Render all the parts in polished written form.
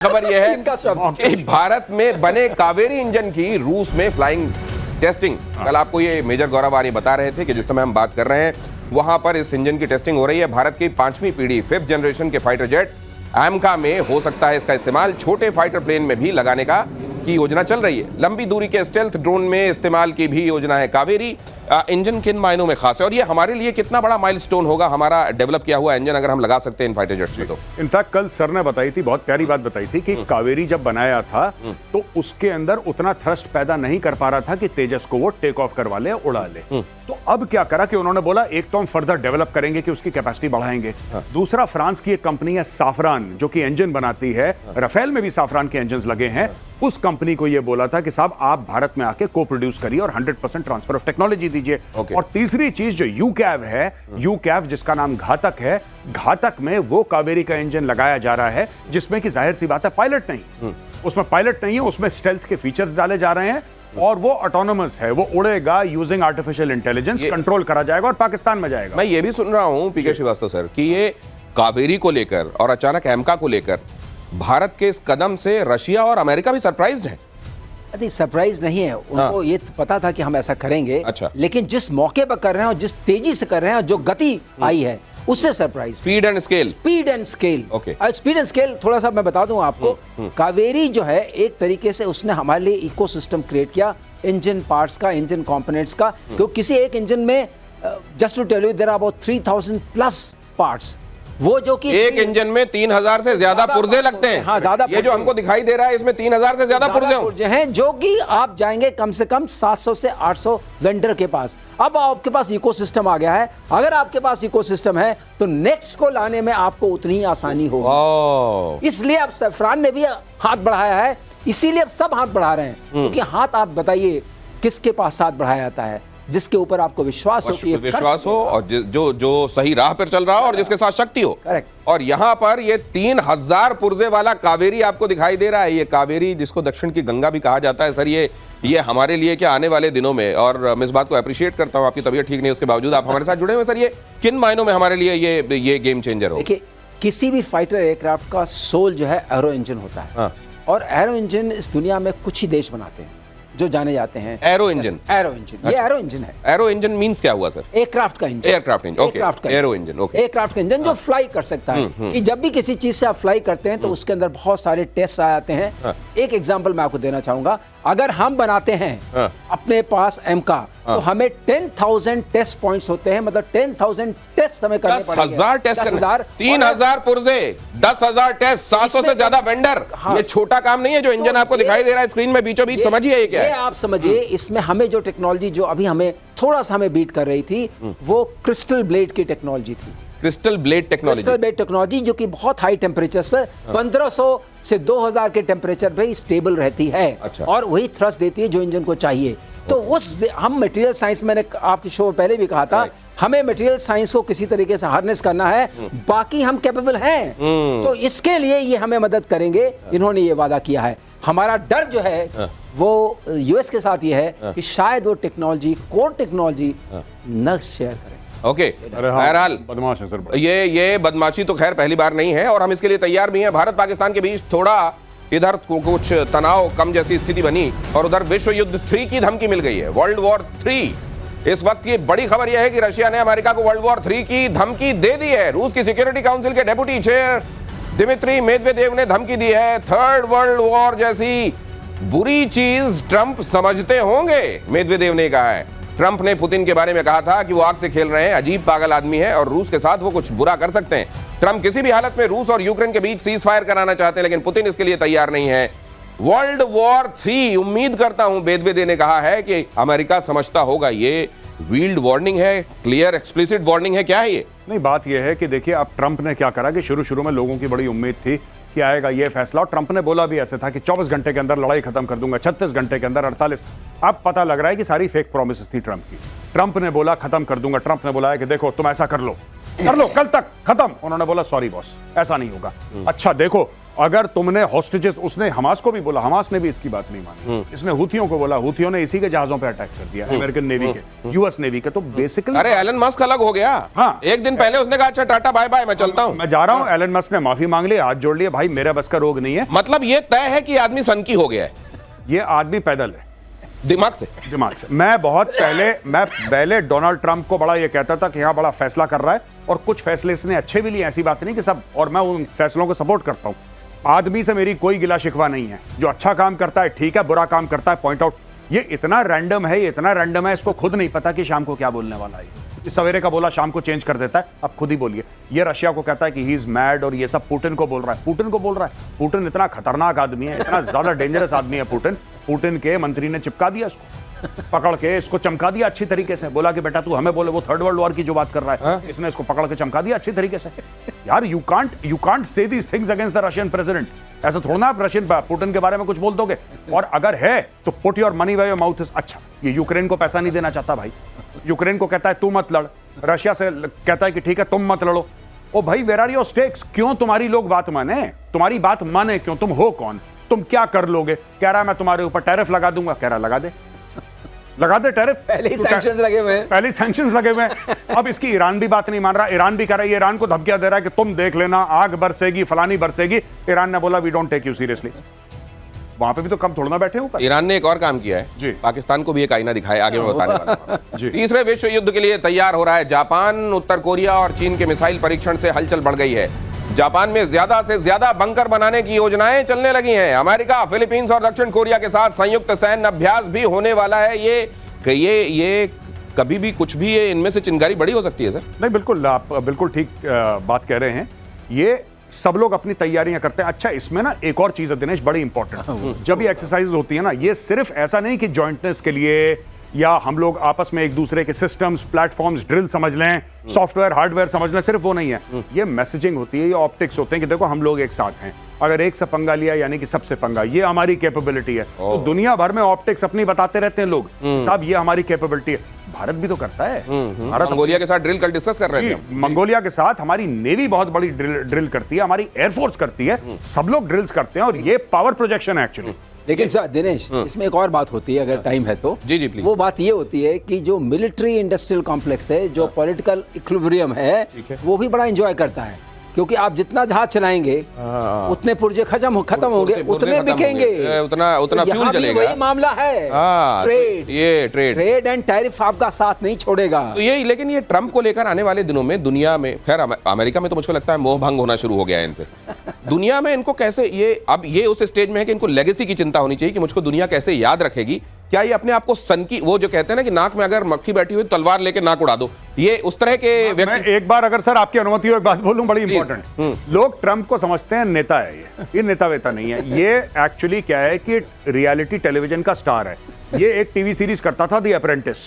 खबर यह है कि भारत में बने कावेरी इंजन की रूस में फ्लाइंग टेस्टिंग, कल आपको ये मेजर गौरव आर्य बता रहे थे कि जिस समय हम बात कर रहे हैं वहां पर इस इंजन की टेस्टिंग हो रही है। भारत की 5वीं पीढ़ी 5th जनरेशन के फाइटर जेट एमका में हो सकता है इसका इस्तेमाल छोटे फाइटर प्लेन में भी लगाने की योजना चल रही है। लंबी दूरी के स्टेल्थ ड्रोन में इस्तेमाल की भी योजना है। कावेरी इंजन किन मायनों में खास है और ये हमारे लिए कितना बड़ा माइलस्टोन होगा, हमारा डेवलप किया हुआ इंजन अगर हम लगा सकते हैं इन फाइटर जेट्स में? तो इनफैक्ट कल सर ने बताई थी, बहुत प्यारी बात बताई थी कि कावेरी जब बनाया था तो उसके अंदर उतना थ्रस्ट पैदा नहीं कर पा रहा था कि तेजस को वो टेक ऑफ करवा ले, उड़ा ले। तो अब क्या करा कि उन्होंने बोला एक तो हम फर्दर डेवलप करेंगे कि उसकी कैपेसिटी बढ़ाएंगे। दूसरा, फ्रांस की एक कंपनी है साफरान जो कि इंजन बनाती है, राफेल में भी साफरान के इंजन लगे हैं। उस कंपनी को यह बोला था कि साहब आप भारत में आके को प्रोड्यूस करिए और 100% ट्रांसफर ऑफ टेक्नोलॉजी दीजिए। और तीसरी चीज जो यूकैव है, यूकैव जिसका नाम घातक है, घातक में वो कावेरी का इंजन लगाया जा रहा है जिसमें कि जाहिर सी बात है पायलट नहीं, उसमें पायलट नहीं है, उसमें स्टेल्थ के फीचर्स डाले जा रहे हैं और वो ऑटोनोमस है, वो उड़ेगा यूजिंग आर्टिफिशियल इंटेलिजेंस, कंट्रोल करा जाएगा और पाकिस्तान में जाएगा। मैं ये भी सुन रहा हूं पीके श्रीवास्तव सर कि ये कावेरी को लेकर और अचानक एमका को लेकर भारत के इस कदम से रशिया और अमेरिका भी सरप्राइज्ड है। नहीं, सरप्राइज नहीं है, उनको ये पता था कि हम ऐसा करेंगे। अच्छा। लेकिन जिस मौके पर कर रहे हैं और जिस तेजी से कर रहे हैं और जो गति आई है उससे surprise. Speed and scale, speed and scale. Okay, speed and scale थोड़ा सा मैं बता दूं आपको। कावेरी जो है एक तरीके से उसने हमारे लिए इकोसिस्टम क्रिएट किया इंजन पार्ट्स का, इंजन कंपोनेंट्स का। क्योंकि किसी एक इंजन में just to tell you there are about 3000 plus parts. वो जो कि एक इंजन में 3000 से ज्यादा पुर्जे लगते हैं। हाँ, ज्यादा। ये जो हमको दिखाई दे रहा है इसमें 3000 से ज्यादा पुर्जे हैं, जो कि आप जाएंगे कम से कम 700 से 800 वेंडर के पास। अब आपके पास इकोसिस्टम आ गया है। अगर आपके पास इकोसिस्टम है तो नेक्स्ट को लाने में आपको उतनी ही आसानी होगी। इसलिए अब सैफरान ने भी हाथ बढ़ाया है, इसीलिए अब सब हाथ बढ़ा रहे हैं। क्योंकि हाथ आप बताइए किसके पास हाथ बढ़ाया जाता है? जिसके ऊपर आपको विश्वास हो कि विश्वास हो और जो सही राह पर चल रहा हो और जिसके साथ शक्ति हो। करेक्ट। और यहाँ पर ये 3000 पुर्जे वाला कावेरी आपको दिखाई दे रहा है। ये कावेरी जिसको दक्षिण की गंगा भी कहा जाता है सर, ये हमारे लिए क्या आने वाले दिनों में, और मैं इस बात को अप्रिशिएट करता हूँ, आपकी तबीयत ठीक नहीं उसके बावजूद आप हमारे साथ जुड़े हुए सर, ये किन मायनों में हमारे लिए ये गेम चेंजर हो? देखिए, किसी भी फाइटर एयरक्राफ्ट का सोल जो है एरो इंजन होता है। हाँ। और एरो इंजन इस दुनिया में कुछ ही देश बनाते हैं जो जाने जाते हैं। एरो इंजन, एरो इंजन, ये एरो इंजन है। एरो इंजन मींस क्या हुआ सर? एयरक्राफ्ट का engine. Aircraft engine, okay. Arrow engine, okay. Aircraft का इंजन जो फ्लाई कर सकता है। कि जब भी किसी चीज से आप फ्लाई करते हैं तो उसके अंदर बहुत सारे टेस्ट आ जाते हैं। एक एग्जांपल मैं आपको देना चाहूंगा। अगर हम बनाते हैं अपने पास एमका, तो हमें 10,000 टेस्ट पॉइंट्स होते हैं, मतलब 10,000 टेस्ट हमें करने पड़ेंगे। 10,000 टेस्ट, 3000 पुर्जे, 10,000 टेस्ट, 700 से ज्यादा वेंडर। ये छोटा काम नहीं है जो इंजन आपको दिखाई दे रहा है स्क्रीन में बीचों बीच। समझिए ये क्या है? आप समझिए, इसमें हमें जो टेक्नोलॉजी जो अभी हमें थोड़ा सा हमें बीट कर रही थी वो क्रिस्टल ब्लेड की टेक्नोलॉजी थी। Crystal blade technology, crystal blade technology जो कि बहुत हाई टेम्परेचर्स पर 1500 से 2000 के टेम्परेचर पे स्टेबल रहती है। अच्छा। और वही थ्रस्ट देती है जो इंजन को चाहिए। तो उस हम मटेरियल साइंस, मैंने आपकी शो पहले भी कहा था, हमें मटेरियल साइंस को किसी तरीके से हार्नेस करना है, बाकी हम कैपेबल हैं। तो इसके लिए ये हमें मदद करेंगे, इन्होंने ये वादा किया है। हमारा डर जो है वो यूएस के साथ ये है कि शायद वो टेक्नोलॉजी, कोर टेक्नोलॉजी न शेयर करें। ओके, बहरहाल बदमाश है सर। ये बदमाशी तो खैर पहली बार नहीं है और हम इसके लिए तैयार भी हैं। भारत पाकिस्तान के बीच थोड़ा इधर कुछ तनाव कम जैसी स्थिति बनी और उधर विश्व युद्ध 3 की धमकी मिल गई है, वर्ल्ड वॉर 3। इस वक्त की बड़ी खबर यह है कि रशिया ने अमेरिका को वर्ल्ड वॉर 3 की धमकी दे दी है। रूस की सिक्योरिटी काउंसिल के डेप्यूटी चेयर दिमित्री मेदवेदेव ने धमकी दी है। थर्ड वर्ल्ड वॉर जैसी बुरी चीज ट्रंप समझते होंगे, मेदवेदेव ने कहा है। ट्रंप ने पुतिन के बारे में कहा था कि वो आग से खेल रहे हैं, अजीब पागल आदमी है और रूस के साथ वो कुछ बुरा कर सकते हैं। ट्रंप किसी भी हालत में रूस और यूक्रेन के बीच सीज फायर कराना चाहते हैं, लेकिन पुतिन इसके लिए तैयार नहीं है। वर्ल्ड वॉर 3, उम्मीद करता हूं, मेदवेदेव ने कहा है कि अमेरिका समझता होगा। ये वील्ड वार्निंग है, क्लियर एक्सप्लिसिट वार्निंग है, क्या है ये? नहीं, बात यह है कि देखिए अब ट्रंप ने क्या करा कि शुरू में लोगों की बड़ी उम्मीद थी कि आएगा ये फैसला, और ट्रंप ने बोला भी ऐसे था कि 24 घंटे के अंदर लड़ाई खत्म कर दूंगा, 36 घंटे के अंदर 48। अब पता लग रहा है कि सारी फेक प्रोमिस थी ट्रंप की। ट्रंप ने बोला खत्म कर दूंगा, ट्रंप ने बोला है कि देखो तुम ऐसा कर लो कल तक खत्म। उन्होंने बोला सॉरी बॉस, ऐसा नहीं होगा। अच्छा देखो अगर तुमने हॉस्टेजेस, उसने हमास को भी बोला, हमास ने भी इसकी बात नहीं मानी, इसने हुथियों को बोला, हुथियों ने इसी के जहाजों पे अटैक कर दिया, अमेरिकन नेवी के, यूएस नेवी के। तो बेसिकली अरे एलन मस्क अलग हो गया। हाँ। एक दिन पहले उसने कहा अच्छा टाटा बाय बाय मैं चलता हूं, मैं जा रहा हूं। एलन मस्क ने माफी मांग ली, हाथ जोड़ लिए, भाई मेरा बस का रोग नहीं है। मतलब ये तय है कि आदमी सनकी हो गया है ये आदमी पैदल है दिमाग से। दिमाग से। मैं पहले डोनाल्ड ट्रंप को बड़ा ये कहता था कि हाँ बड़ा फैसला कर रहा है, और कुछ फैसले इसने अच्छे भी लिए, ऐसी बात नहीं कि सब, और मैं उन फैसलों को सपोर्ट करता हूं। आदमी से मेरी कोई गिला शिकवा नहीं है, जो अच्छा काम करता है ठीक है, बुरा काम करता है पॉइंट आउट। ये इतना रैंडम है, इसको खुद नहीं पता कि शाम को क्या बोलने वाला है। इस सवेरे का बोला शाम को चेंज कर देता है, अब खुद ही बोलिए। ये रशिया को कहता है कि ही इज मैड, और ये सब पुतिन को बोल रहा है। पुतिन इतना खतरनाक आदमी है, इतना ज्यादा डेंजरस आदमी है पुतिन के मंत्री ने चिपका दिया इसको, पकड़ के इसको चमका दिया अच्छी तरीके से, बोला कि बेटा तू हमें बोले, वो थर्ड वर्ल्ड वॉर की जो बात कर रहा है, इसने इसको पकड़ के चमका दिया अच्छी तरीके से। यार you can't say these things against the Russian president. ऐसा थोड़ा ना आप पुतिन के बारे में कुछ बोल दोगे, और अगर है तो put your money where your mouth is. अच्छा, ये यूक्रेन को पैसा नहीं देना चाहता भाई, यूक्रेन को कहता है तू मत लड़, रशिया से कहता है कि ठीक है तुम मत लड़ो। ओ भाई वेयर आर योर स्टेक्स? क्यों तुम्हारी लोग बात माने? तुम्हारी बात माने क्यों? तुम हो कौन? तुम क्या कर लोगे? कह रहा मैं तुम्हारे ऊपर टैरिफ लगा दूंगा, कह रहा लगा दे टैरिफ। पहले ही सैंक्शंस लगे हुए हैं। अब इसकी ईरान भी बात नहीं मान रहा, ईरान भी कह रहा है, ईरान को धमकियां दे रहा है कि तुम देख लेना आग बरसेगी, फलानी बरसेगी। ईरान ने बोला we don't take you seriously. वहां पे भी तो कम थोड़ा ना बैठे ऊपर। ईरान ने एक और काम किया जी। है, पाकिस्तान को भी एक आईना दिखाया, आगे मैं बताने वाला हूं। जी। तीसरे विश्व युद्ध के लिए तैयार हो रहा है जापान। उत्तर कोरिया और चीन के मिसाइल परीक्षण से हलचल बढ़ गई है। जापान में ज्यादा से ज्यादा बंकर बनाने की योजनाएं चलने लगी हैं। अमेरिका, फिलीपींस और दक्षिण कोरिया के साथ संयुक्त सैन्य अभ्यास भी होने वाला है। ये कभी भी कुछ भी, ये इनमें से चिंगारी बड़ी हो सकती है सर। नहीं बिल्कुल, आप बिल्कुल ठीक बात कह रहे हैं। ये सब लोग अपनी तैयारियां करते हैं। अच्छा, इसमें ना एक और चीज है दिनेश, बड़ी इंपॉर्टेंट। जब ये एक्सरसाइज होती है ना, ये सिर्फ ऐसा नहीं कि जॉइंटनेस के लिए या हम लोग आपस में एक दूसरे के सिस्टम्स, प्लेटफॉर्म्स, ड्रिल समझ लें, सॉफ्टवेयर हार्डवेयर समझ लें, सिर्फ वो नहीं है। ये मैसेजिंग होती है, ये ऑप्टिक्स होते हैं कि देखो हम लोग एक साथ हैं। अगर एक से पंगा लिया यानी कि सबसे पंगा, ये हमारी कैपेबिलिटी है। तो दुनिया भर में ऑप्टिक्स अपनी बताते रहते हैं लोग, साहब ये हमारी कैपेबिलिटी है। भारत भी तो करता है। भारत मंगोलिया के साथ ड्रिल कल डिस्कस कर रहे थे। मंगोलिया के साथ हमारी नेवी बहुत बड़ी ड्रिल करती है, हमारी एयरफोर्स करती है, सब लोग ड्रिल्स करते हैं, और ये पावर प्रोजेक्शन है एक्चुअली। लेकिन सर दिनेश, इसमें एक और बात होती है, अगर टाइम है तो। जी प्लीज। वो बात ये होती है कि जो मिलिट्री इंडस्ट्रियल कॉम्प्लेक्स है, जो पॉलिटिकल इक्विलिब्रियम है, वो भी बड़ा एंजॉय करता है, क्योंकि आप जितना जहाज चलाएंगे उतने पुर्जे खत्म होंगे, उतने बिकेंगे, उतना फ्यूल चलेगा। वही मामला है। ट्रेड एंड टैरिफ आपका साथ नहीं छोड़ेगा। तो ये, लेकिन ये ट्रंप को लेकर आने वाले दिनों में दुनिया में, खैर अमेरिका में तो मुझको लगता है मोह भंग होना शुरू हो गया है इनसे। दुनिया में इनको कैसे, ये उस स्टेज में है कि इनको लेगेसी की चिंता होनी चाहिए कि मुझको दुनिया कैसे याद रखेगी। क्या ये अपने आप को सन की, वो जो कहते हैं ना कि नाक में अगर मक्खी बैठी हुई तलवार लेके नाक उड़ा दो, ये उस तरह के व्यक्ति। मैं एक बार अगर सर आपकी अनुमति हो एक बात बोलूं, बड़ी इंपॉर्टेंट। लोग ट्रंप को समझते हैं नेता है, ये नेता वेता नहीं है। ये एक्चुअली क्या है कि रियलिटी टेलीविजन का स्टार है। ये एक टीवी सीरीज करता था, द अप्रेंटिस,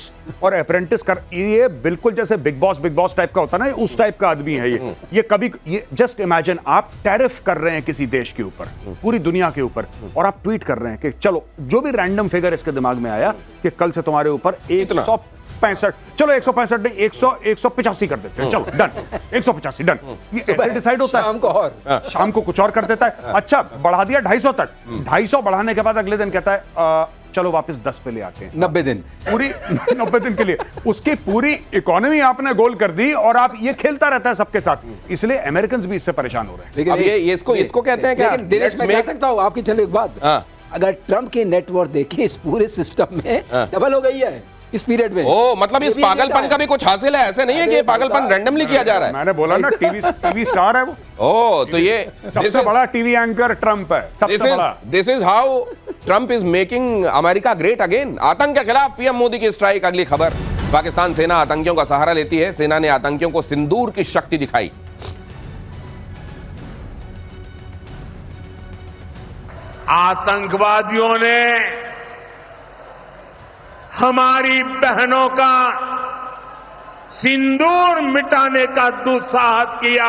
और अप्रेंटिस ये बिल्कुल जैसे बिग बॉस टाइप का होता ना, उस टाइप का आदमी है ये जस्ट इमेजिन, आप टैरिफ कर रहे हैं किसी देश के ऊपर, पूरी दुनिया के ऊपर, और आप ट्वीट कर रहे हैं कि चलो जो भी रैंडम फिगर इसके दिमाग में आया कि कल से तुम्हारे ऊपर 165, चलो 165 नहीं 185 कर देते हैं, चलो डन, 185 डन। ये ऐसे डिसाइड होता है। शाम को कुछ और कर देता है। अच्छा बढ़ा दिया 250 तक, 250 बढ़ाने के बाद अगले दिन कहता है चलो वापस 10 पे ले आते हैं। 90 दिन, पूरी 90 दिन के लिए उसकी पूरी इकोनॉमी आपने गोल कर दी, और आप ये खेलता रहता है सबके साथ। इसलिए अमेरिकन भी इससे परेशान हो रहे हैं। लेकिन अब ये इसको कहते हैं क्या? लेकिन दिनेश मैं कह सकता हूं आपकी, चलो एक बात, अगर ट्रंप की नेटवर्थ देखिए इस पूरे सिस्टम में डबल हो गई है इस पीरियड में। ओ मतलब इस पागलपन का भी कुछ हासिल है, ऐसे नहीं है कि ये पागलपन रैंडमली किया जा रहा है। मैंने बोला ना टीवी स्टार है वो। ओ तो ये सबसे बड़ा टीवी एंकर ट्रंप है, सबसे बड़ा। This is how Trump is making America great again. आतंक के खिलाफ पीएम मोदी की स्ट्राइक। अगली खबर, पाकिस्तान सेना आतंकियों का सहारा लेती है। सेना ने आतंकियों को सिंदूर की शक्ति दिखाई। आतंकवादियों ने हमारी बहनों का सिंदूर मिटाने का दुस्साहस किया।